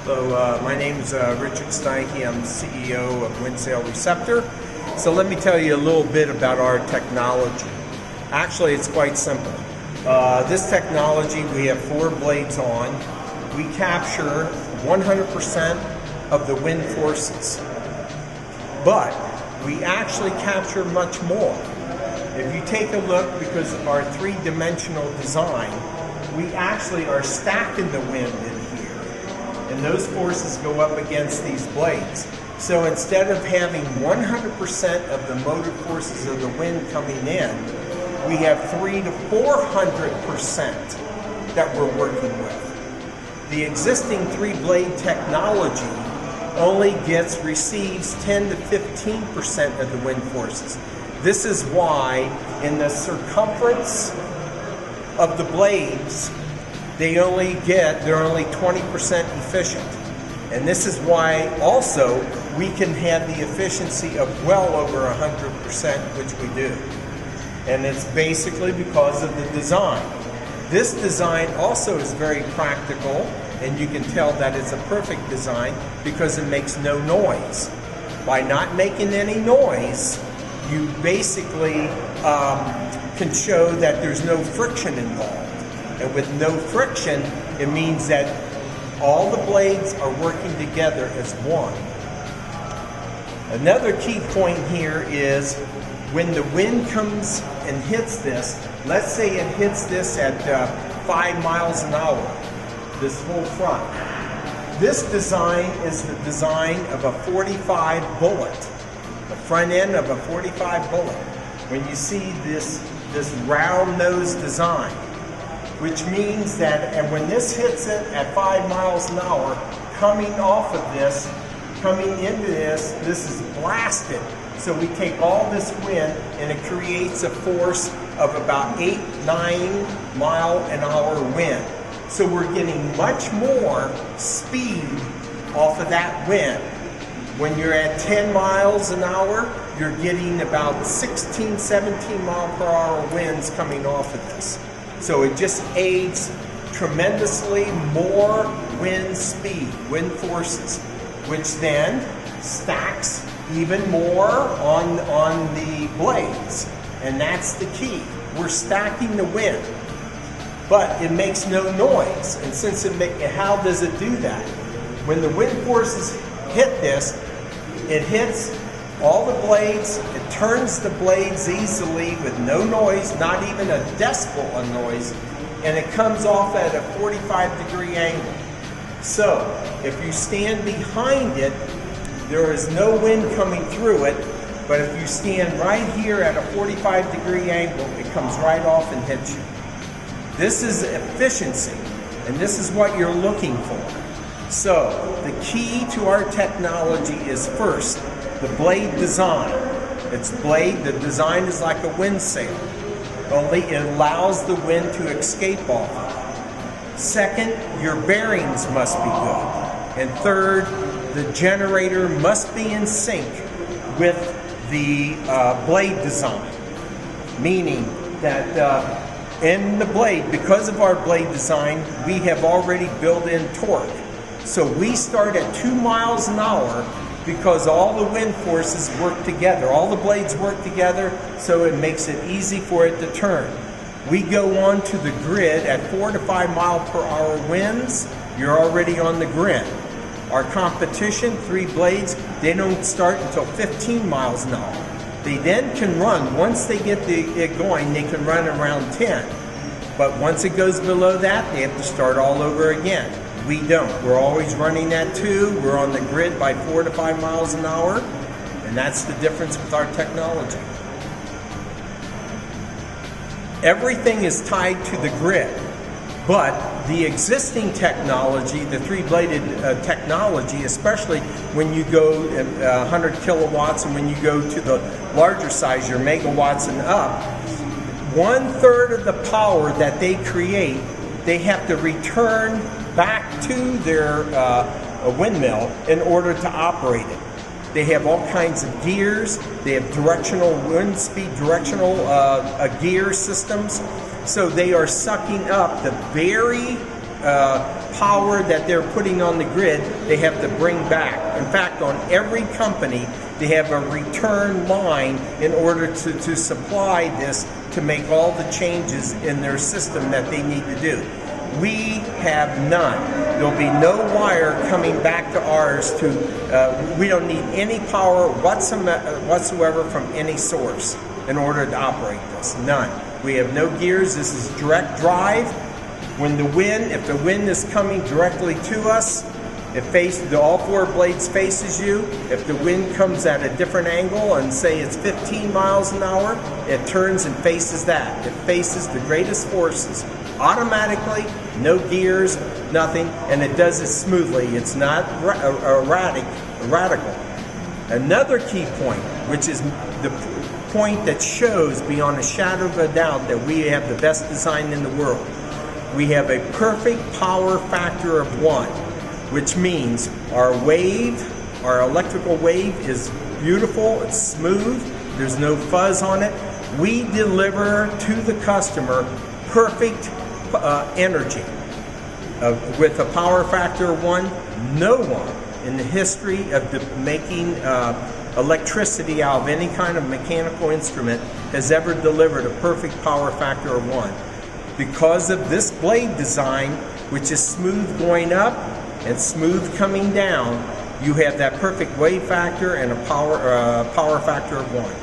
My name is Richard Steinke. I'm CEO of Windsail Receptor. So let me tell you a little bit about our technology. Actually, it's quite simple. This technology, we have 4 blades on. We capture 100% of the wind forces. But we actually capture much more. If you take a look, because of our 3-dimensional design, we actually are stacking the wind in here. And those forces go up against these blades. So instead of having 100% of the motive forces of the wind coming in, we have 300 to 400% that we're working with. The existing 3-blade technology only receives 10 to 15% of the wind forces. This is why in the circumference of the blades, they're only 20% efficient. And this is why also we can have the efficiency of well over 100%, which we do. And it's basically because of the design. This design also is very practical, and you can tell that it's a perfect design because it makes no noise. By not making any noise, you basically can show that there's no friction involved. And with no friction, it means that all the blades are working together as one. Another key point here is when the wind comes and hits this, let's say it hits this at 5 miles an hour, this whole front. This design is the design of a 45 bullet, the front end of a 45 bullet. When you see this round nose design, which means that, and when this hits it at 5 miles an hour, coming off of this, coming into this is blasted. So we take all this wind and it creates a force of about 8-9 mile an hour wind. So we're getting much more speed off of that wind. When you're at 10 miles an hour, you're getting about 16, 17 mile per hour winds coming off of this. So it just aids tremendously more wind speed, wind forces, which then stacks even more on the blades. And that's the key. We're stacking the wind, but it makes no noise. And since how does it do that? When the wind forces hit this, it hits all the blades, it turns the blades easily with no noise, not even a decibel of noise, and it comes off at a 45-degree angle. So, if you stand behind it, there is no wind coming through it, but if you stand right here at a 45-degree angle, it comes right off and hits you. This is efficiency, and this is what you're looking for. So, the key to our technology is first, the blade design. The design is like a wind sail, only it allows the wind to escape off of it. Second, your bearings must be good. And third, the generator must be in sync with the blade design. Meaning that in the blade, because of our blade design, we have already built in torque. So we start at 2 miles an hour because all the wind forces work together. All the blades work together, so it makes it easy for it to turn. We go on to the grid at 4 to 5 mile per hour winds. You're already on the grid. Our competition, 3 blades, they don't start until 15 miles an hour. They then can run, once they get it going, they can run around 10. But once it goes below that, they have to start all over again. We don't. We're always running at 2. We're on the grid by 4 to 5 miles an hour. And that's the difference with our technology. Everything is tied to the grid. But the existing technology, the 3-bladed technology, especially when you go 100 kilowatts and when you go to the larger size, your megawatts and up, 1/3 of the power that they create, they have to return back to their windmill in order to operate it. They have all kinds of gears. They have directional wind speed, directional gear systems. So they are sucking up the very power that they're putting on the grid, they have to bring back. In fact, on every company, they have a return line in order to supply this to make all the changes in their system that they need to do. We have none. There'll be no wire coming back to ours we don't need any power whatsoever from any source in order to operate this. None. We have no gears. This is direct drive. When if the wind is coming directly to us, all four blades faces you. If the wind comes at a different angle and say it's 15 miles an hour, it turns and faces that. It faces the greatest forces automatically, no gears, nothing, and it does it smoothly. It's not radical. Another key point, which is the point that shows beyond a shadow of a doubt that we have the best design in the world. We have a perfect power factor of 1. Which means our electrical wave is beautiful, it's smooth, there's no fuzz on it. We deliver to the customer perfect energy. With a power factor of 1, no one in the history of making electricity out of any kind of mechanical instrument has ever delivered a perfect power factor of 1. Because of this blade design, which is smooth going up and smooth coming down, you have that perfect wave factor and a power factor of 1.